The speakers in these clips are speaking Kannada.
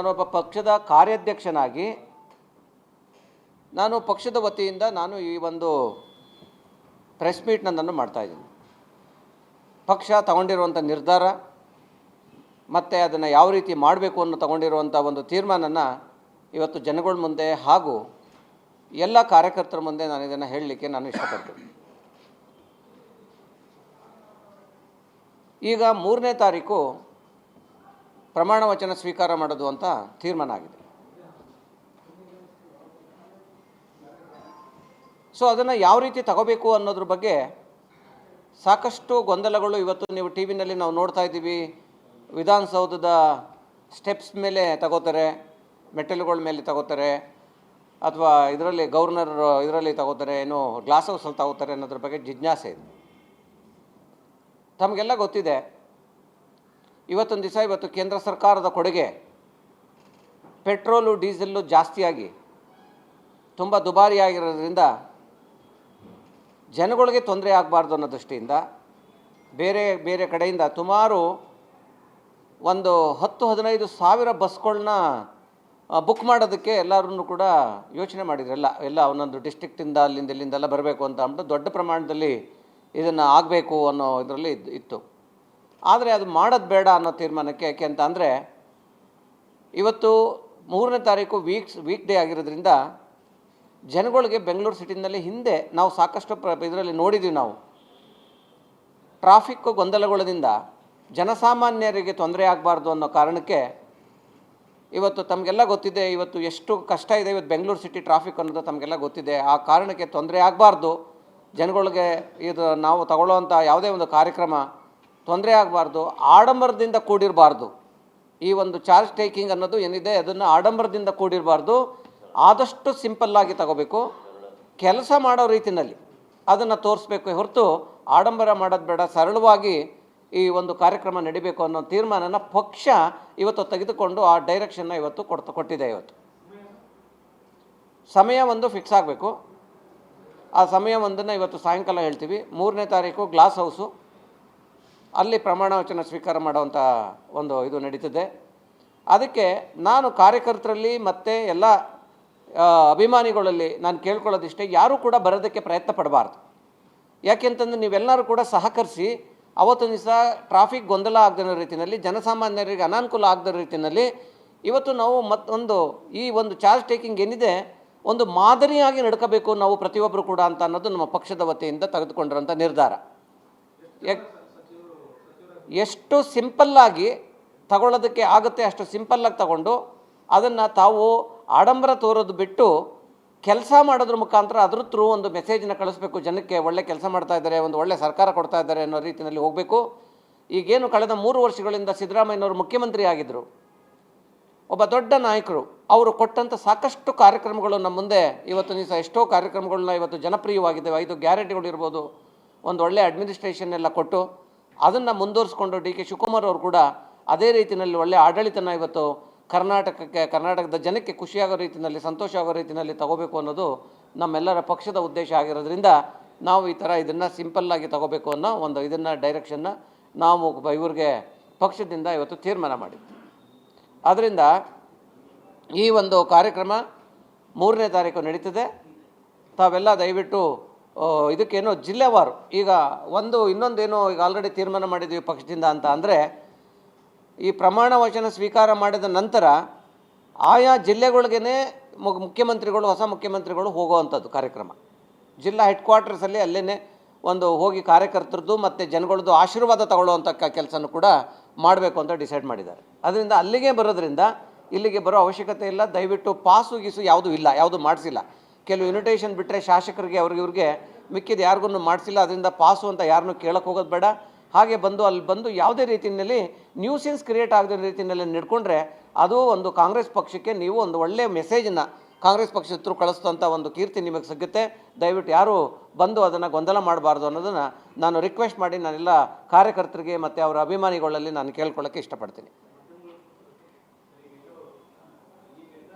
ನಾನೊಬ್ಬ ಪಕ್ಷದ ಕಾರ್ಯಾಧ್ಯಕ್ಷನಾಗಿ ನಾನು ಪಕ್ಷದ ವತಿಯಿಂದ ನಾನು ಈ ಒಂದು ಪ್ರೆಸ್ ಮೀಟ್ನನ್ನು ಮಾಡ್ತಾ ಇದ್ದೀನಿ. ಪಕ್ಷ ತಗೊಂಡಿರುವಂಥ ನಿರ್ಧಾರ ಮತ್ತು ಅದನ್ನು ಯಾವ ರೀತಿ ಮಾಡಬೇಕು ಅನ್ನೋ ತಗೊಂಡಿರುವಂಥ ಒಂದು ತೀರ್ಮಾನನ ಇವತ್ತು ಜನಗಳ ಮುಂದೆ ಹಾಗೂ ಎಲ್ಲ ಕಾರ್ಯಕರ್ತರ ಮುಂದೆ ನಾನು ಇದನ್ನು ಹೇಳಲಿಕ್ಕೆ ನಾನು ಇಷ್ಟಪಡ್ತೀನಿ. ಈಗ 3ನೇ ತಾರೀಕು ಪ್ರಮಾಣ ವಚನ ಸ್ವೀಕಾರ ಮಾಡೋದು ಅಂತ ತೀರ್ಮಾನ ಆಗಿದೆ. ಸೊ ಅದನ್ನು ಯಾವ ರೀತಿ ತಗೋಬೇಕು ಅನ್ನೋದ್ರ ಬಗ್ಗೆ ಸಾಕಷ್ಟು ಗೊಂದಲಗಳು ಇವತ್ತು ನೀವು ಟಿ ವಿನಲ್ಲಿ ನಾವು ನೋಡ್ತಾ ಇದ್ದೀವಿ. ವಿಧಾನಸೌಧದ ಸ್ಟೆಪ್ಸ್ ಮೇಲೆ ತಗೋತಾರೆ, ಮೆಟ್ಟಲುಗಳ ಮೇಲೆ ತಗೋತಾರೆ, ಅಥವಾ ಇದರಲ್ಲಿ ಗವರ್ನರ್ ಇದರಲ್ಲಿ ತಗೋತಾರೆ, ಏನು ಗ್ಲಾಸ್ ಹೌಸಲ್ಲಿ ತಗೋತಾರೆ ಅನ್ನೋದ್ರ ಬಗ್ಗೆ ಜಿಜ್ಞಾಸೆ ಇದೆ. ತಮಗೆಲ್ಲ ಗೊತ್ತಿದೆ, ಇವತ್ತೊಂದು ದಿವಸ ಇವತ್ತು ಕೇಂದ್ರ ಸರ್ಕಾರದ ಕೊಡುಗೆ ಪೆಟ್ರೋಲು ಡೀಸೆಲ್ಲು ಜಾಸ್ತಿಯಾಗಿ ತುಂಬ ದುಬಾರಿಯಾಗಿರೋದ್ರಿಂದ ಜನಗಳಿಗೆ ತೊಂದರೆ ಆಗಬಾರ್ದು ಅನ್ನೋ ದೃಷ್ಟಿಯಿಂದ ಬೇರೆ ಬೇರೆ ಕಡೆಯಿಂದ ಸುಮಾರು ಒಂದು 10-15 ಸಾವಿರ ಬಸ್ಗಳನ್ನ ಬುಕ್ ಮಾಡೋದಕ್ಕೆ ಎಲ್ಲರೂ ಕೂಡ ಯೋಚನೆ ಮಾಡಿದ್ರಲ್ಲ. ಎಲ್ಲ ಒಂದೊಂದು ಡಿಸ್ಟ್ರಿಕ್ಟಿಂದ ಅಲ್ಲಿಂದ ಇಲ್ಲಿಂದೆಲ್ಲ ಬರಬೇಕು ಅಂತ ಅಂದ್ಬಿಟ್ಟು ದೊಡ್ಡ ಪ್ರಮಾಣದಲ್ಲಿ ಇದನ್ನು ಆಗಬೇಕು ಅನ್ನೋ ಇದರಲ್ಲಿ ಇತ್ತು. ಆದರೆ ಅದು ಮಾಡೋದು ಬೇಡ ಅನ್ನೋ ತೀರ್ಮಾನಕ್ಕೆ. ಯಾಕೆ ಅಂತ ಅಂದರೆ ಇವತ್ತು 3ನೇ ತಾರೀಕು ವೀಕ್ ಡೇ ಆಗಿರೋದ್ರಿಂದ ಜನಗಳಿಗೆ ಬೆಂಗಳೂರು ಸಿಟಿನಲ್ಲಿ ಹಿಂದೆ ನಾವು ಸಾಕಷ್ಟು ಇದರಲ್ಲಿ ನೋಡಿದ್ದೀವಿ. ನಾವು ಟ್ರಾಫಿಕ್ ಗೊಂದಲಗೊಳ್ಳದಿಂದ ಜನಸಾಮಾನ್ಯರಿಗೆ ತೊಂದರೆ ಆಗಬಾರ್ದು ಅನ್ನೋ ಕಾರಣಕ್ಕೆ ಇವತ್ತು ತಮಗೆಲ್ಲ ಗೊತ್ತಿದೆ, ಇವತ್ತು ಎಷ್ಟು ಕಷ್ಟ ಇದೆ ಇವತ್ತು ಬೆಂಗಳೂರು ಸಿಟಿ ಟ್ರಾಫಿಕ್ ಅನ್ನೋದು ತಮಗೆಲ್ಲ ಗೊತ್ತಿದೆ. ಆ ಕಾರಣಕ್ಕೆ ತೊಂದರೆ ಆಗಬಾರ್ದು ಜನಗಳಿಗೆ, ಇದು ನಾವು ತಗೊಳ್ಳೋವಂಥ ಯಾವುದೇ ಒಂದು ಕಾರ್ಯಕ್ರಮ ತೊಂದರೆ ಆಗಬಾರ್ದು, ಆಡಂಬರದಿಂದ ಕೂಡಿರಬಾರ್ದು. ಈ ಒಂದು ಚಾರ್ಜ್ ಟೇಕಿಂಗ್ ಅನ್ನೋದು ಏನಿದೆ ಅದನ್ನು ಆಡಂಬರದಿಂದ ಕೂಡಿರಬಾರ್ದು, ಆದಷ್ಟು ಸಿಂಪಲ್ಲಾಗಿ ತಗೋಬೇಕು, ಕೆಲಸ ಮಾಡೋ ರೀತಿಯಲ್ಲಿ ಅದನ್ನು ತೋರಿಸ್ಬೇಕು ಹೊರತು ಆಡಂಬರ ಮಾಡೋದು ಬೇಡ, ಸರಳವಾಗಿ ಈ ಒಂದು ಕಾರ್ಯಕ್ರಮ ನಡಿಬೇಕು ಅನ್ನೋ ತೀರ್ಮಾನನ ಪಕ್ಷ ಇವತ್ತು ತೆಗೆದುಕೊಂಡು ಆ ಡೈರೆಕ್ಷನ್ನ ಇವತ್ತು ಕೊಟ್ಟಿದೆ. ಇವತ್ತು ಸಮಯ ಒಂದು ಫಿಕ್ಸ್ ಆಗಬೇಕು. ಆ ಸಮಯ ಒಂದನ್ನು ಇವತ್ತು ಸಾಯಂಕಾಲ ಹೇಳ್ತೀವಿ. 3ನೇ ತಾರೀಕು ಗ್ಲಾಸ್ ಹೌಸು ಅಲ್ಲಿ ಪ್ರಮಾಣ ವಚನ ಸ್ವೀಕಾರ ಮಾಡುವಂಥ ಒಂದು ಇದು ನಡೀತದೆ. ಅದಕ್ಕೆ ನಾನು ಕಾರ್ಯಕರ್ತರಲ್ಲಿ ಮತ್ತು ಎಲ್ಲ ಅಭಿಮಾನಿಗಳಲ್ಲಿ ನಾನು ಕೇಳ್ಕೊಳ್ಳೋದಿಷ್ಟೇ, ಯಾರೂ ಕೂಡ ಬರೋದಕ್ಕೆ ಪ್ರಯತ್ನ ಪಡಬಾರ್ದು. ಯಾಕೆಂತಂದ್ರೆ ನೀವೆಲ್ಲರೂ ಕೂಡ ಸಹಕರಿಸಿ ಅವತ್ತೊಂದು ದಿವಸ ಟ್ರಾಫಿಕ್ ಗೊಂದಲ ಆಗದಿರೋ ರೀತಿಯಲ್ಲಿ, ಜನಸಾಮಾನ್ಯರಿಗೆ ಅನಾನುಕೂಲ ಆಗದಿರೋ ರೀತಿಯಲ್ಲಿ ಇವತ್ತು ನಾವು ಮತ್ತೊಂದು ಈ ಒಂದು ಚಾರ್ಜ್ ಟೇಕಿಂಗ್ ಏನಿದೆ ಒಂದು ಮಾದರಿಯಾಗಿ ನಡ್ಕೋಬೇಕು ನಾವು ಪ್ರತಿಯೊಬ್ಬರು ಕೂಡ ಅಂತ ಅನ್ನೋದು ನಮ್ಮ ಪಕ್ಷದ ವತಿಯಿಂದ ತೆಗೆದುಕೊಂಡಿರೋಂಥ ನಿರ್ಧಾರ. ಎಷ್ಟು ಸಿಂಪಲ್ಲಾಗಿ ತಗೊಳ್ಳೋದಕ್ಕೆ ಆಗುತ್ತೆ ಅಷ್ಟು ಸಿಂಪಲ್ಲಾಗಿ ತಗೊಂಡು ಅದನ್ನು ತಾವು ಆಡಂಬರ ತೋರೋದು ಬಿಟ್ಟು ಕೆಲಸ ಮಾಡೋದ್ರ ಮುಖಾಂತರ ಅದ್ರ ಥ್ರೂ ಒಂದು ಮೆಸೇಜನ್ನ ಕಳಿಸ್ಬೇಕು ಜನಕ್ಕೆ. ಒಳ್ಳೆ ಕೆಲಸ ಮಾಡ್ತಾ ಇದ್ದಾರೆ, ಒಂದು ಒಳ್ಳೆ ಸರ್ಕಾರ ಕೊಡ್ತಾ ಇದ್ದಾರೆ ಅನ್ನೋ ರೀತಿಯಲ್ಲಿ ಹೋಗಬೇಕು. ಈಗೇನು ಕಳೆದ 3 ವರ್ಷಗಳಿಂದ ಸಿದ್ದರಾಮಯ್ಯನವರು ಮುಖ್ಯಮಂತ್ರಿ ಆಗಿದ್ದರು, ಒಬ್ಬ ದೊಡ್ಡ ನಾಯಕರು, ಅವರು ಕೊಟ್ಟಂಥ ಸಾಕಷ್ಟು ಕಾರ್ಯಕ್ರಮಗಳು ನಮ್ಮ ಮುಂದೆ ಇವತ್ತು ದಿವಸ ಎಷ್ಟೋ ಕಾರ್ಯಕ್ರಮಗಳನ್ನ ಇವತ್ತು ಜನಪ್ರಿಯವಾಗಿದ್ದಾವೆ. 5 ಗ್ಯಾರಂಟಿಗಳು ಇರ್ಬೋದು, ಒಂದು ಒಳ್ಳೆಯ ಅಡ್ಮಿನಿಸ್ಟ್ರೇಷನ್ ಎಲ್ಲ ಕೊಟ್ಟು ಅದನ್ನು ಮುಂದುವರಿಸ್ಕೊಂಡು ಡಿ.ಕೆ. ಶಿವಕುಮಾರ್ ಅವರು ಕೂಡ ಅದೇ ರೀತಿಯಲ್ಲಿ ಒಳ್ಳೆಯ ಆಡಳಿತನ ಇವತ್ತು ಕರ್ನಾಟಕದ ಜನಕ್ಕೆ ಖುಷಿಯಾಗೋ ರೀತಿಯಲ್ಲಿ, ಸಂತೋಷ ಆಗೋ ರೀತಿಯಲ್ಲಿ ತಗೋಬೇಕು ಅನ್ನೋದು ನಮ್ಮೆಲ್ಲರ ಪಕ್ಷದ ಉದ್ದೇಶ ಆಗಿರೋದ್ರಿಂದ ನಾವು ಈ ಥರ ಇದನ್ನು ಸಿಂಪಲ್ಲಾಗಿ ತಗೋಬೇಕು ಅನ್ನೋ ಒಂದು ಇದನ್ನು ಡೈರೆಕ್ಷನ್ನ ನಾವು ಇವ್ರಿಗೆ ಪಕ್ಷದಿಂದ ಇವತ್ತು ತೀರ್ಮಾನ ಮಾಡಿದ್ವಿ. ಆದ್ದರಿಂದ ಈ ಒಂದು ಕಾರ್ಯಕ್ರಮ 3ನೇ ತಾರೀಕು ನಡೀತದೆ. ತಾವೆಲ್ಲ ದಯವಿಟ್ಟು ಇದಕ್ಕೇನೋ ಜಿಲ್ಲೆವಾರು ಈಗ ಇನ್ನೊಂದೇನೋ ಈಗ ಆಲ್ರೆಡಿ ತೀರ್ಮಾನ ಮಾಡಿದ್ದೀವಿ ಪಕ್ಷದಿಂದ ಅಂತ ಅಂದರೆ, ಈ ಪ್ರಮಾಣ ವಚನ ಸ್ವೀಕಾರ ಮಾಡಿದ ನಂತರ ಆಯಾ ಜಿಲ್ಲೆಗಳಿಗೇ ಮುಖ್ಯಮಂತ್ರಿಗಳು, ಹೊಸ ಮುಖ್ಯಮಂತ್ರಿಗಳು ಹೋಗುವಂಥದ್ದು ಕಾರ್ಯಕ್ರಮ. ಜಿಲ್ಲಾ ಹೆಡ್ ಕ್ವಾರ್ಟರ್ಸಲ್ಲಿ ಅಲ್ಲೇ ಒಂದು ಹೋಗಿ ಕಾರ್ಯಕರ್ತರದ್ದು ಮತ್ತು ಜನಗಳದ್ದು ಆಶೀರ್ವಾದ ತಗೊಳ್ಳುವಂಥ ಕೆಲಸನೂ ಕೂಡ ಮಾಡಬೇಕು ಅಂತ ಡಿಸೈಡ್ ಮಾಡಿದ್ದಾರೆ. ಅದರಿಂದ ಅಲ್ಲಿಗೆ ಬರೋದ್ರಿಂದ ಇಲ್ಲಿಗೆ ಬರೋ ಅವಶ್ಯಕತೆ ಇಲ್ಲ. ದಯವಿಟ್ಟು ಪಾಸು ಗೀಸು ಯಾವುದೂ ಇಲ್ಲ, ಯಾವುದು ಮಾಡಿಸಿಲ್ಲ. ಕೆಲವು ಇನ್ವಿಟೇಷನ್ ಬಿಟ್ಟರೆ ಶಾಸಕರಿಗೆ ಇವ್ರಿಗೆ ಮಿಕ್ಕಿದ ಯಾರಿಗೂ ಮಾಡಿಸಿಲ್ಲ. ಅದರಿಂದ ಪಾಸು ಅಂತ ಯಾರನ್ನೂ ಕೇಳಕ್ಕೆ ಹೋಗೋದು ಬೇಡ. ಹಾಗೆ ಅಲ್ಲಿ ಬಂದು ಯಾವುದೇ ರೀತಿಯಲ್ಲಿ ನ್ಯೂಸೆನ್ಸ್ ಕ್ರಿಯೇಟ್ ಆಗದ ರೀತಿಯಲ್ಲಿ ನಡ್ಕೊಂಡ್ರೆ ಅದು ಒಂದು ಕಾಂಗ್ರೆಸ್ ಪಕ್ಷಕ್ಕೆ ನೀವು ಒಂದು ಒಳ್ಳೆಯ ಮೆಸೇಜನ್ನು ಕಾಂಗ್ರೆಸ್ ಪಕ್ಷದ ಥ್ರೂ ಕಳಿಸ್ತಂಥ ಒಂದು ಕೀರ್ತಿ ನಿಮಗೆ ಸಿಗುತ್ತೆ. ದಯವಿಟ್ಟು ಯಾರೂ ಬಂದು ಅದನ್ನು ಗೊಂದಲ ಮಾಡಬಾರ್ದು ಅನ್ನೋದನ್ನು ನಾನು ರಿಕ್ವೆಸ್ಟ್ ಮಾಡಿ ನಾನೆಲ್ಲ ಕಾರ್ಯಕರ್ತರಿಗೆ ಮತ್ತು ಅವರ ಅಭಿಮಾನಿಗಳಲ್ಲಿ ನಾನು ಕೇಳ್ಕೊಳ್ಳೋಕ್ಕೆ ಇಷ್ಟಪಡ್ತೀನಿ.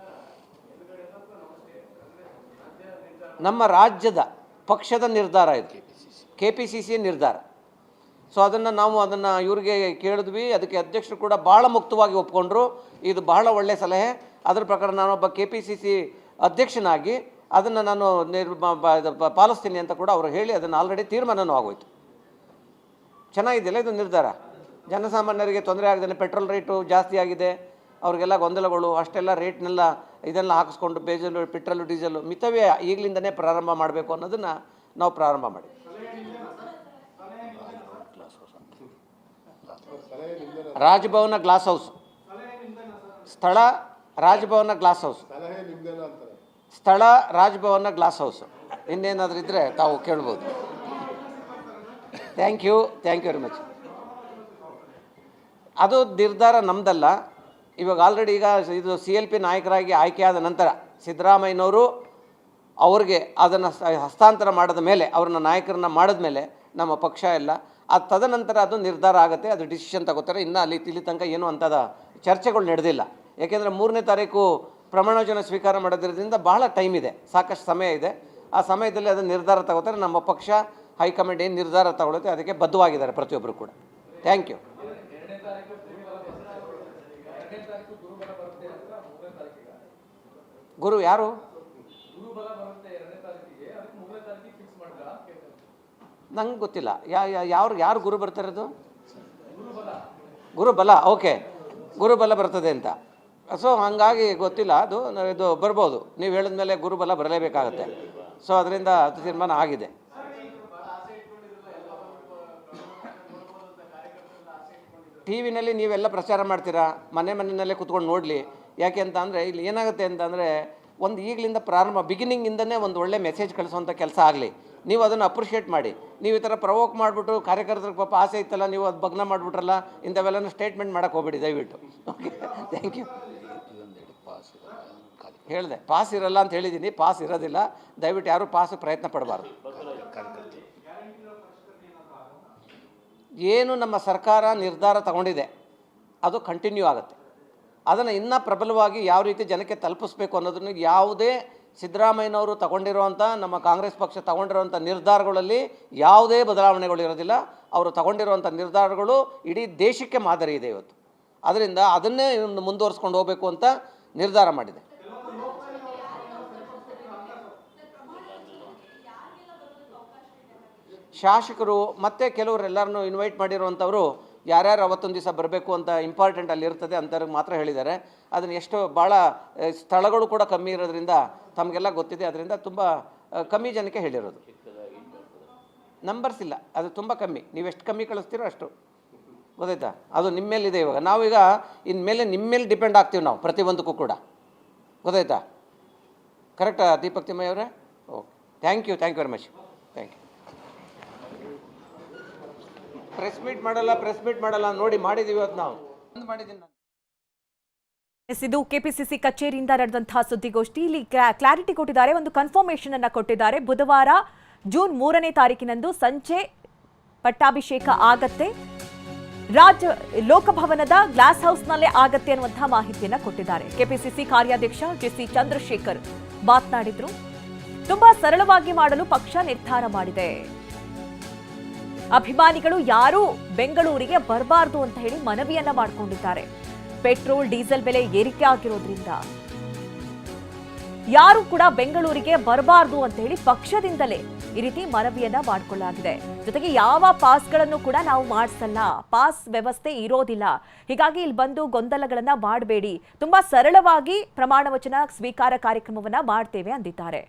ನಮ್ಮ ರಾಜ್ಯದ ಪಕ್ಷದ ನಿರ್ಧಾರ ಇದು, KPCC ನಿರ್ಧಾರ. ಸೊ ಅದನ್ನು ಇವ್ರಿಗೆ ಕೇಳಿದ್ವಿ. ಅದಕ್ಕೆ ಅಧ್ಯಕ್ಷರು ಕೂಡ ಭಾಳ ಮುಕ್ತವಾಗಿ ಒಪ್ಕೊಂಡ್ರು. ಇದು ಬಹಳ ಒಳ್ಳೆಯ ಸಲಹೆ. ಅದರ ಪ್ರಕಾರ ನಾನೊಬ್ಬ KPCC ಅಧ್ಯಕ್ಷನಾಗಿ ಅದನ್ನು ನಾನು ಪಾಲಿಸ್ತೀನಿ ಅಂತ ಕೂಡ ಅವರು ಹೇಳಿ ಅದನ್ನು ಆಲ್ರೆಡಿ ತೀರ್ಮಾನವೂ ಆಗೋಯ್ತು. ಚೆನ್ನಾಗಿದೆಯಲ್ಲ ಇದು ನಿರ್ಧಾರ. ಜನಸಾಮಾನ್ಯರಿಗೆ ತೊಂದರೆ ಆಗದೇ, ಪೆಟ್ರೋಲ್ ರೇಟು ಜಾಸ್ತಿ ಆಗಿದೆ, ಅವ್ರಿಗೆಲ್ಲ ಗೊಂದಲಗಳು, ಅಷ್ಟೆಲ್ಲ ರೇಟ್ನೆಲ್ಲ ಇದೆಲ್ಲ ಹಾಕಿಸ್ಕೊಂಡು ಪೆಟ್ರೋಲು ಡೀಸೆಲು ಮಿತವ್ಯಯ ಈಗಲಿಂದನೇ ಪ್ರಾರಂಭ ಮಾಡಬೇಕು ಅನ್ನೋದನ್ನು ನಾವು ಪ್ರಾರಂಭ ಮಾಡಿ. ರಾಜಭವನ ಗ್ಲಾಸ್ ಹೌಸ್ ಸ್ಥಳ, ರಾಜಭವನ ಗ್ಲಾಸ್ ಹೌಸ್ ಸ್ಥಳ, ರಾಜಭವನ ಗ್ಲಾಸ್ ಹೌಸ್. ಇನ್ನೇನಾದರೂ ಇದ್ದರೆ ತಾವು ಕೇಳ್ಬೋದು. Thank you very much. ಅದು ನಿರ್ಧಾರ ನಮ್ಮದಲ್ಲ. ಇವಾಗ ಆಲ್ರೆಡಿ ಈಗ ಇದು CLP ನಾಯಕರಾಗಿ ಆಯ್ಕೆಯಾದ ನಂತರ ಸಿದ್ದರಾಮಯ್ಯನವರು ಅವ್ರಿಗೆ ಅದನ್ನು ಹಸ್ತಾಂತರ ಮಾಡಿದ ಮೇಲೆ, ಅವ್ರನ್ನ ನಾಯಕರನ್ನ ಮಾಡಿದ ಮೇಲೆ ನಮ್ಮ ಪಕ್ಷ ಎಲ್ಲ ಅದು ತದನಂತರ ಅದು ನಿರ್ಧಾರ ಆಗುತ್ತೆ, ಅದು ಡಿಸಿಷನ್ ತಗೋತಾರೆ. ಇನ್ನು ಇಲ್ಲಿ ತನಕ ಏನೂ ಅಂಥದ ಚರ್ಚೆಗಳು ನಡೆದಿಲ್ಲ. ಏಕೆಂದರೆ 3ನೇ ತಾರೀಕು ಪ್ರಮಾಣವಚನ ಸ್ವೀಕಾರ ಮಾಡೋದ್ರಿಂದ ಬಹಳ ಟೈಮ್ ಇದೆ, ಸಾಕಷ್ಟು ಸಮಯ ಇದೆ. ಆ ಸಮಯದಲ್ಲಿ ಅದನ್ನು ನಿರ್ಧಾರ ತಗೋತಾರೆ. ನಮ್ಮ ಪಕ್ಷ ಹೈಕಮಾಂಡ್ ಏನು ನಿರ್ಧಾರ ತಗೊಳುತ್ತೆ ಅದಕ್ಕೆ ಬದ್ಧವಾಗಿದ್ದಾರೆ ಪ್ರತಿಯೊಬ್ಬರು ಕೂಡ. Thank you. ಗುರು ಯಾರು? ನಂಗೆ ಗೊತ್ತಿಲ್ಲ. ಯಾರು ಗುರು ಬರ್ತಾರದು? ಗುರುಬಲ. ಓಕೆ, ಗುರುಬಲ ಬರ್ತದೆ ಅಂತ. ಸೊ ಹಾಗಾಗಿ ಗೊತ್ತಿಲ್ಲ. ಇದು ಬರ್ಬೋದು. ನೀವು ಹೇಳಿದ ಮೇಲೆ ಗುರುಬಲ ಬರಲೇಬೇಕಾಗತ್ತೆ. ಸೊ ಅದರಿಂದ ಅದು ತೀರ್ಮಾನ ಆಗಿದೆ. TV ನೀವೆಲ್ಲ ಪ್ರಚಾರ ಮಾಡ್ತೀರಾ, ಮನೆಯಲ್ಲೇ ಕೂತ್ಕೊಂಡು ನೋಡಲಿ. ಯಾಕೆ ಅಂತ ಅಂದರೆ ಇಲ್ಲಿ ಏನಾಗುತ್ತೆ ಅಂತಂದರೆ ಒಂದು ಈಗಲಿಂದ ಪ್ರಾರಂಭ ಬಿಗಿನಿಂಗಿಂದನೇ ಒಂದು ಒಳ್ಳೆ ಮೆಸೇಜ್ ಕಳಿಸುವಂಥ ಕೆಲಸ ಆಗಲಿ. ನೀವು ಅದನ್ನು ಅಪ್ರಿಷಿಯೇಟ್ ಮಾಡಿ. ನೀವು ಈ ಥರ ಪ್ರವೋಕ್ ಮಾಡಿಬಿಟ್ಟು ಕಾರ್ಯಕರ್ತರಿಗೆ ಪಾಪ ಆಸೆ ಇತ್ತಲ್ಲ, ನೀವು ಅದು ಭಗ್ನ ಮಾಡಿಬಿಟ್ರಲ್ಲ, ಇಂಥವೆಲ್ಲ ಸ್ಟೇಟ್ಮೆಂಟ್ ಮಾಡೋಕ್ಕೆ ಹೋಗ್ಬೇಡಿ ದಯವಿಟ್ಟು. Okay, thank you. ಹೇಳಿದೆ ಪಾಸ್ ಇರಲ್ಲ ಅಂತ ಹೇಳಿದ್ದೀನಿ. ಪಾಸ್ ಇರೋದಿಲ್ಲ. ದಯವಿಟ್ಟು ಯಾರೂ ಪಾಸ್ ಪ್ರಯತ್ನ ಪಡಬಾರ್ದು. ಏನು ನಮ್ಮ ಸರ್ಕಾರ ನಿರ್ಧಾರ ತಗೊಂಡಿದೆ ಅದು ಕಂಟಿನ್ಯೂ ಆಗುತ್ತೆ. ಅದನ್ನು ಇನ್ನೂ ಪ್ರಬಲವಾಗಿ ಯಾವ ರೀತಿ ಜನಕ್ಕೆ ತಲುಪಿಸ್ಬೇಕು ಅನ್ನೋದನ್ನು ಯಾವುದೇ ಸಿದ್ದರಾಮಯ್ಯನವರು ತಗೊಂಡಿರುವಂಥ, ನಮ್ಮ ಕಾಂಗ್ರೆಸ್ ಪಕ್ಷ ತಗೊಂಡಿರುವಂಥ ನಿರ್ಧಾರಗಳಲ್ಲಿ ಯಾವುದೇ ಬದಲಾವಣೆಗಳು ಇರೋದಿಲ್ಲ. ಅವರು ತಗೊಂಡಿರುವಂಥ ನಿರ್ಧಾರಗಳು ಇಡೀ ದೇಶಕ್ಕೆ ಮಾದರಿ ಇದೆ ಇವತ್ತು. ಅದರಿಂದ ಅದನ್ನೇ ಮುಂದುವರಿಸ್ಕೊಂಡು ಹೋಗಬೇಕು ಅಂತ ನಿರ್ಧಾರ ಮಾಡಿದೆ. ಶಾಸಕರು ಮತ್ತು ಕೆಲವರೆಲ್ಲರನ್ನು ಇನ್ವೈಟ್ ಮಾಡಿರುವಂಥವರು ಯಾರ್ಯಾರು ಅವತ್ತೊಂದು ದಿವಸ ಬರಬೇಕು ಅಂತ ಇಂಪಾರ್ಟೆಂಟ್ ಅಲ್ಲಿ ಇರ್ತದೆ ಅಂಥವ್ರಿಗೆ ಮಾತ್ರ ಹೇಳಿದ್ದಾರೆ. ಅದನ್ನು ಎಷ್ಟು ಭಾಳ ಸ್ಥಳಗಳು ಕೂಡ ಕಮ್ಮಿ ಇರೋದ್ರಿಂದ ತಮಗೆಲ್ಲ ಗೊತ್ತಿದೆ. ಅದರಿಂದ ತುಂಬ ಕಮ್ಮಿ ಜನಕ್ಕೆ ಹೇಳಿರೋದು. ನಂಬರ್ಸ್ ಇಲ್ಲ, ಅದು ತುಂಬ ಕಮ್ಮಿ. ನೀವು ಎಷ್ಟು ಕಮ್ಮಿ ಕಳಿಸ್ತೀರೋ ಅಷ್ಟು, ಗೊತ್ತಾಯ್ತಾ? ಅದು ನಿಮ್ಮ ಮೇಲಿದೆ. ಇವಾಗ ನಾವೀಗ ಇನ್ಮೇಲೆ ನಿಮ್ಮ ಮೇಲೆ ಡಿಪೆಂಡ್ ಆಗ್ತೀವಿ ನಾವು ಪ್ರತಿಯೊಂದಕ್ಕೂ ಕೂಡ, ಗೊತ್ತಾಯ್ತಾ? ಕರೆಕ್ಟಾ ದೀಪಕ್ ತಿಮ್ಮಯ್ಯ ಅವರೇ? Okay, thank you very much. Thank you. Press meet ಮಾಡಲ್ಲ ನೋಡಿ, ಮಾಡಿದ್ದೀವಿ ಇವತ್ತು ನಾವು. ಮಾಡಿದ್ದೀನಿ ನಾನು. ಇದು ಕೆಪಿಸಿಸಿ ಕಚೇರಿಯಿಂದ ನಡೆದಂತಹ ಸುದ್ದಿಗೋಷ್ಠಿ. ಇಲ್ಲಿ ಕ್ಲಾರಿಟಿ ಕೊಟ್ಟಿದ್ದಾರೆ, ಒಂದು ಕನ್ಫರ್ಮೇಷನ್ ಅನ್ನ ಕೊಟ್ಟಿದ್ದಾರೆ. ಬುಧವಾರ ಜೂನ್ 3ನೇ ತಾರೀಕಿನಂದು ಸಂಜೆ ಪಟ್ಟಾಭಿಷೇಕ ಆಗತ್ತೆ. ಲೋಕಭವನದ ಗ್ಲಾಸ್ ಹೌಸ್ನಲ್ಲೇ ಆಗತ್ತೆ ಅನ್ನುವಂತಹ ಮಾಹಿತಿಯನ್ನ ಕೊಟ್ಟಿದ್ದಾರೆ. ಕೆಪಿಸಿಸಿ ಕಾರ್ಯಾಧ್ಯಕ್ಷ JC ಚಂದ್ರಶೇಖರ್ ಮಾತನಾಡಿದ್ರು. ತುಂಬಾ ಸರಳವಾಗಿ ಮಾಡಲು ಪಕ್ಷ ನಿರ್ಧಾರ ಮಾಡಿದೆ. ಅಭಿಮಾನಿಗಳು ಯಾರೂ ಬೆಂಗಳೂರಿಗೆ ಬರಬಾರದು ಅಂತ ಹೇಳಿ ಮನವಿಯನ್ನ ಮಾಡಿಕೊಂಡಿದ್ದಾರೆ. ಪೆಟ್ರೋಲ್ ಡೀಸೆಲ್ ಬೆಲೆ ಏರಿಕೆ ಆಗಿರೋದ್ರಿಂದ ಯಾರು ಕೂಡ ಬೆಂಗಳೂರಿಗೆ ಬರಬಾರದು ಅಂತ ಹೇಳಿ ಪಕ್ಷದಿಂದಲೇ ಈ ರೀತಿ ಮನವಿಯನ್ನ ಮಾಡಿಕೊಳ್ಳಲಾಗಿದೆ. ಜೊತೆಗೆ ಯಾವ ಪಾಸ್ಗಳನ್ನು ಕೂಡ ನಾವು ಮಾಡಿಸಲ್ಲ, ಪಾಸ್ ವ್ಯವಸ್ಥೆ ಇರೋದಿಲ್ಲ. ಹೀಗಾಗಿ ಇಲ್ಲಿ ಬಂದು ಗೊಂದಲಗಳನ್ನ ಮಾಡಬೇಡಿ, ತುಂಬಾ ಸರಳವಾಗಿ ಪ್ರಮಾಣ ವಚನ ಸ್ವೀಕಾರ ಕಾರ್ಯಕ್ರಮವನ್ನ ಮಾಡ್ತೇವೆ ಅಂದಿದ್ದಾರೆ.